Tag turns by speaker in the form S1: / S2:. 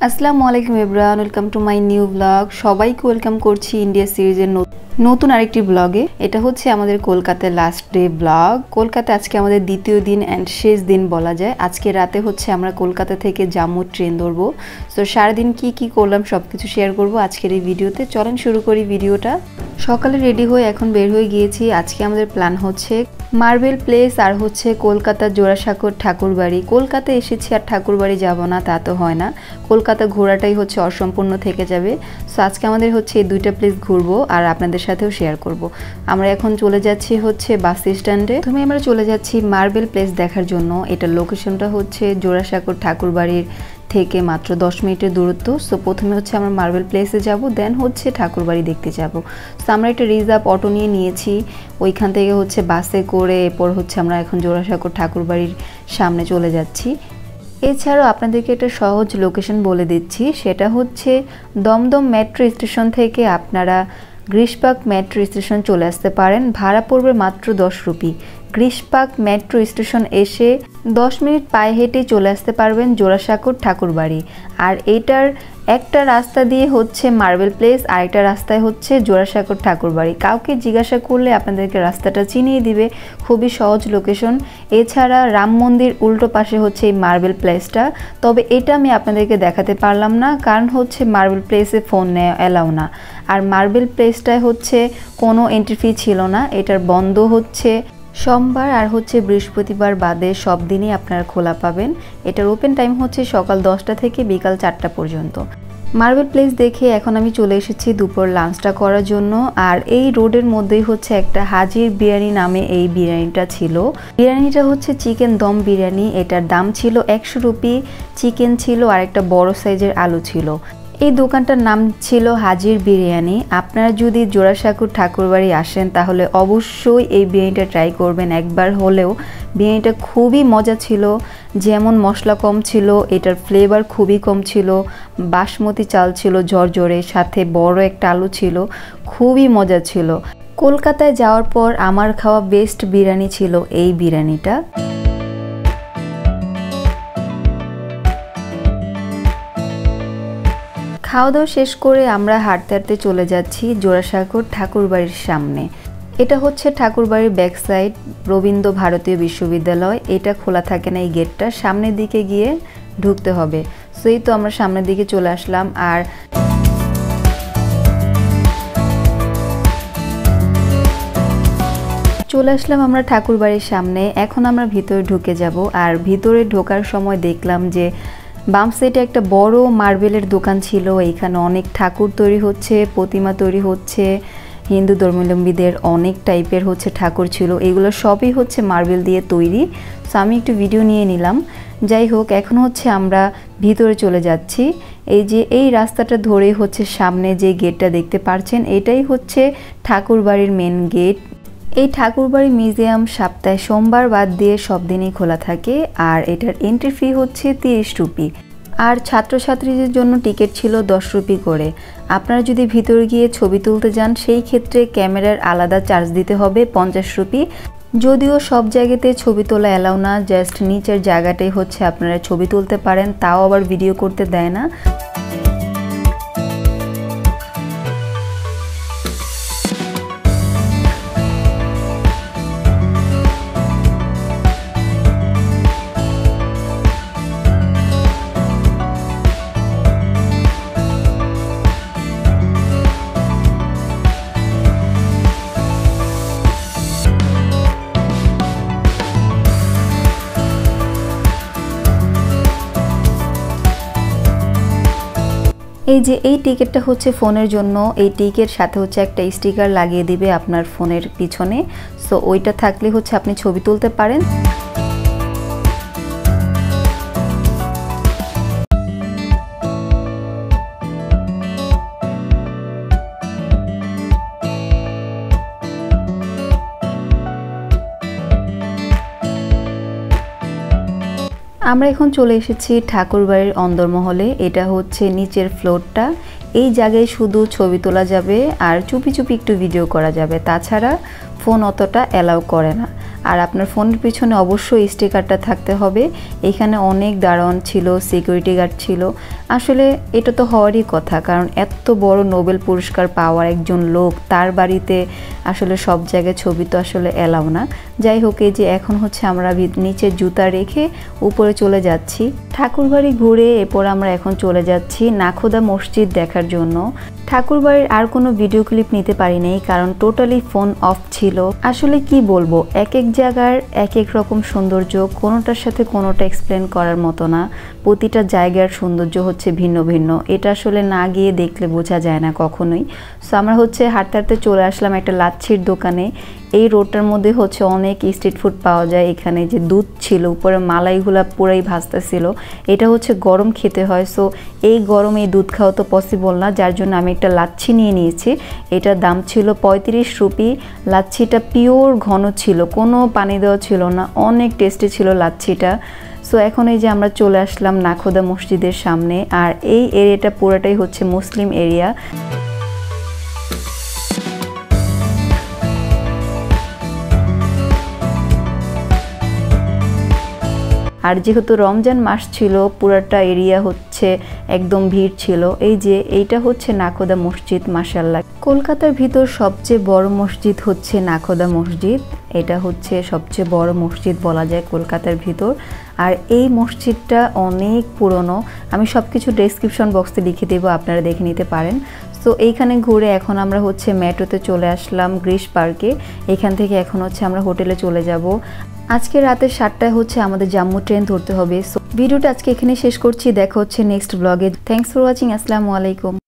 S1: আসসালামু আলাইকুম everyone, welcome to my new blog. সবাইকে ওয়েলকাম করছি ইন্ডিয়া সিরিজের নতুন আরেকটি ব্লগে। এটা হচ্ছে আমাদের কলকাতার লাস্ট ডে ব্লগ। কলকাতা আজকে আমাদের দ্বিতীয় দিন অ্যান্ড শেষ দিন বলা যায়। আজকে রাতে হচ্ছে আমরা কলকাতা থেকে জম্মু ট্রেন ধরবো। সো সারাদিন কি করলাম সব কিছু শেয়ার করবো আজকের এই ভিডিওতে। চলেন শুরু করি ভিডিওটা। সকালে রেডি হয়ে এখন বের হয়ে গিয়েছি। আজকে আমাদের প্ল্যান হচ্ছে মার্বেল প্লেস আর হচ্ছে কলকাতার জোড়াসাঁকোর ঠাকুরবাড়ি। কলকাতা এসেছি আর ঠাকুরবাড়ি যাব না তা তো হয় না, কলকাতা ঘোরাটাই হচ্ছে অসম্পূর্ণ থেকে যাবে। সো আজকে আমাদের হচ্ছে এই দুইটা প্লেস ঘুরবো আর আপনাদের সাথেও শেয়ার করব। আমরা এখন চলে যাচ্ছি হচ্ছে বাস স্ট্যান্ডে। প্রথমে আমরা চলে যাচ্ছি মার্বেল প্লেস দেখার জন্য। এটার লোকেশনটা হচ্ছে জোড়াসাঁকোর ঠাকুরবাড়ির থেকে মাত্র 10 মিনিটের দূরত্ব। সো প্রথমে হচ্ছে আমরা মার্বেল প্লেসে যাব, দেন হচ্ছে ঠাকুরবাড়ি দেখতে যাব। সো আমরা একটা রিজার্ভ অটো নিয়ে নিয়েছি, ওইখান থেকে হচ্ছে বাসে করে এরপর হচ্ছে আমরা এখন জোড়াসাঁকোর ঠাকুরবাড়ির সামনে চলে যাচ্ছি। এছাড়াও আপনাদেরকে একটা সহজ লোকেশন বলে দিচ্ছি, সেটা হচ্ছে দমদম মেট্রো স্টেশন থেকে আপনারা গ্রিশপার্ক মেট্রো স্টেশন চলে আসতে পারেন। ভাড়া পড়বে মাত্র 10 রুপি। গ্রিশপার্ক মেট্রো স্টেশন এসে 10 মিনিট পায়ে হেঁটে চলে আসতে পারবেন জোড়াসাঁকোর ঠাকুরবাড়ি। আর এটার একটা রাস্তা দিয়ে হচ্ছে মার্বেল প্লেস, আর একটা রাস্তায় হচ্ছে জোড়াসাঁকোর ঠাকুরবাড়ি। কাউকে জিজ্ঞাসা করলে আপনাদেরকে রাস্তাটা চিনিয়ে দিবে। খুবই সহজ লোকেশন। এছাড়া রাম মন্দির উল্টো পাশে হচ্ছে এই মার্বেল প্লেসটা। তবে এটা আমি আপনাদেরকে দেখাতে পারলাম না, কারণ হচ্ছে মার্বেল প্লেসে ফোন নেওয়া অ্যালাউ না। আর মার্বেল প্লেসটায় হচ্ছে কোনো এন্ট্রি ফি ছিল না। এটার বন্ধ হচ্ছে সোমবার আর হচ্ছে বৃহস্পতিবার বাদে সব দিনই আপনারা খোলা পাবেন। এটার ওপেন টাইম হচ্ছে সকাল 10টা থেকে বিকাল 4টা পর্যন্ত। মার্বেল প্লেস দেখে এখন আমি চলে এসেছি দুপুর লাঞ্চটা করার জন্য। আর এই রোডের মধ্যেই হচ্ছে একটা হাজির বিরিয়ানি নামে এই বিরিয়ানিটা ছিল। বিরিয়ানিটা হচ্ছে চিকেন দম বিরিয়ানি। এটার দাম ছিল 100 রুপি। চিকেন ছিল আর একটা বড় সাইজের আলু ছিল। এই দোকানটার নাম ছিল হাজির বিরিয়ানি। আপনারা যদি জোড়াসাঁকোর ঠাকুরবাড়ি আসেন তাহলে অবশ্যই এই বিরিয়ানিটা ট্রাই করবেন একবার হলেও। বিরিয়ানিটা খুবই মজা ছিল, যেমন মশলা কম ছিল, এটার ফ্লেভার খুবই কম ছিল, বাসমতি চাল ছিল ঝরঝরে, সাথে বড় একটা আলু ছিল, খুবই মজা ছিল। কলকাতায় যাওয়ার পর আমার খাওয়া বেস্ট বিরিয়ানি ছিল এই বিরিয়ানিটা। খাওয়া দাওয়া শেষ করে আমরা হাঁটতে হাঁটতে চলে যাচ্ছি জোড়াসাঁকোর ঠাকুরবাড়ির সামনে। এটা হচ্ছে ঠাকুরবাড়ির ব্যাক সাইড, রবীন্দ্র ভারতীয় বিশ্ববিদ্যালয়। এটা খোলা থাকে না, এই গেটটা সামনের দিকে গিয়ে ঢুকতে হবে। সো এই তো আমরা সামনের দিকে চলে আসলাম। আর চলে আসলাম আমরা ঠাকুরবাড়ির সামনে। এখন আমরা ভিতরে ঢুকে যাব। আর ভিতরে ঢোকার সময় দেখলাম যে বাম সাইডে একটা বড় মার্বেলের দোকান ছিল। এইখানে অনেক ঠাকুর তৈরি হচ্ছে, প্রতিমা তৈরি হচ্ছে। হিন্দু ধর্মাবলম্বীদের অনেক টাইপের হচ্ছে ঠাকুর ছিল। এগুলো সবই হচ্ছে মার্বেল দিয়ে তৈরি। সো আমি একটু ভিডিও নিয়ে নিলাম। যাই হোক, এখন হচ্ছে আমরা ভিতরে চলে যাচ্ছি। এই যে এই রাস্তাটা ধরে হচ্ছে সামনে যে গেটটা দেখতে পাচ্ছেন, এটাই হচ্ছে ঠাকুরবাড়ির মেন গেট। এই ঠাকুরবাড়ি মিউজিয়াম সপ্তাহে সোমবার বাদ দিয়ে সব দিনই খোলা থাকে। আর এটার এন্ট্রি ফি হচ্ছে 30 রুপি। আর ছাত্রছাত্রীদের জন্য টিকিট ছিল 10 রুপি করে। আপনারা যদি ভিতরে গিয়ে ছবি তুলতে যান সেই ক্ষেত্রে ক্যামেরার আলাদা চার্জ দিতে হবে 50 রুপি। যদিও সব জায়গাতে ছবি তোলা অ্যালাউ না, জাস্ট নিচের জায়গাটাই হচ্ছে আপনারা ছবি তুলতে পারেন, তাও আবার ভিডিও করতে দেয় না। এই যে এই টিকিটটা হচ্ছে ফোনের জন্য। এই টিকিট সাথে হচ্ছে একটা স্টিকার লাগিয়ে দিবে আপনার ফোনের পিছনে। সো ওইটা থাকলে হচ্ছে আপনি ছবি তুলতে পারেন। আমরা এখন চলে এসেছি ঠাকুরবাড়ির অন্দরমহলে। এটা হচ্ছে নিচের ফ্লোরটা। এই জায়গায় শুধু ছবি তোলা যাবে আর চুপি চুপি একটু ভিডিও করা যাবে, তাছাড়া ফোন অতটা অ্যালাউ করে না। আর আপনার ফোনের পিছনে অবশ্যই স্টিকারটা থাকতে হবে। এখানে অনেক দারোয়ান ছিল, সিকিউরিটি গার্ড ছিল। আসলে এটা তো হওয়ারই কথা, কারণ এত বড় নোবেল পুরস্কার পাওয়ার একজন লোক, তার বাড়িতে আসলে সব জায়গায় ছবি তো আসলে এলাও না। যাই হোক, এই যে এখন হচ্ছে আমরা নিচে জুতা রেখে উপরে চলে যাচ্ছি। ঠাকুরবাড়ি ঘুরে এরপর আমরা এখন চলে যাচ্ছি নাখোদা মসজিদ দেখার জন্য। ঠাকুরবাড়ির আর কোনো ভিডিও ক্লিপ নিতে পারি নাই, কারণ টোটালি ফোন অফ ছিল। আসলে কি বলবো, এক এক জায়গার এক এক রকম সৌন্দর্য, কোনোটার সাথে কোনোটা এক্সপ্লেন করার মতো না। প্রতিটা জায়গার সৌন্দর্য হচ্ছে ভিন্ন ভিন্ন, এটা আসলে না গিয়ে দেখলে বোঝা যায় না কখনোই। সো আমরা হচ্ছে হাঁটতে হাঁটতে চলে আসলাম একটা লাচ্ছির দোকানে। এই রোডটার মধ্যে হচ্ছে অনেক স্ট্রিট ফুড পাওয়া যায়। এখানে যে দুধ ছিল, উপরে মালাইগুলা পুরাই ভাজতেছিল। এটা হচ্ছে গরম খেতে হয়, সো এই গরমে এই দুধ খাওয়া তো পসিবল না, যার জন্য আমি একটা লাচ্ছি নিয়ে নিয়েছি। এটার দাম ছিল 35 রুপি। লাচ্ছিটা পিওর ঘন ছিল, কোনো পানি দেওয়া ছিল না, অনেক টেস্টি ছিল লাচ্ছিটা। সো এখন এই যে আমরা চলে আসলাম নাখোদা মসজিদের সামনে, আর এই এরিয়াটা পুরোটাই হচ্ছে মুসলিম এরিয়া। আর যেহেতু রমজান মাস ছিল, পুরাটা এরিয়া হচ্ছে একদম ভিড় ছিল। এই যে এইটা হচ্ছে নাখোদা মসজিদ। মাশাআল্লাহ, কলকাতার ভিতর সবচেয়ে বড় মসজিদ হচ্ছে নাখোদা মসজিদ। এটা হচ্ছে সবচেয়ে বড় মসজিদ বলা যায় কলকাতার ভিতর। আর এই মসজিদটা অনেক পুরনো, আমি সব কিছু ডেসক্রিপশন বক্সে লিখে দেবো, আপনারা দেখে নিতে পারেন। সো এইখানে ঘুরে এখন আমরা হচ্ছে মেট্রোতে চলে আসলাম গ্রিস পার্কে। এখান থেকে এখন হচ্ছে আমরা হোটেলে চলে যাব। আজকে রাতে 7টায় হচ্ছে আমাদের জম্মু ট্রেন ধরতে হবে। সো ভিডিওটা আজকে এখানে শেষ করছি, দেখা হচ্ছে নেক্সট ব্লগে। Thanks for watching. আসসালামু আলাইকুম।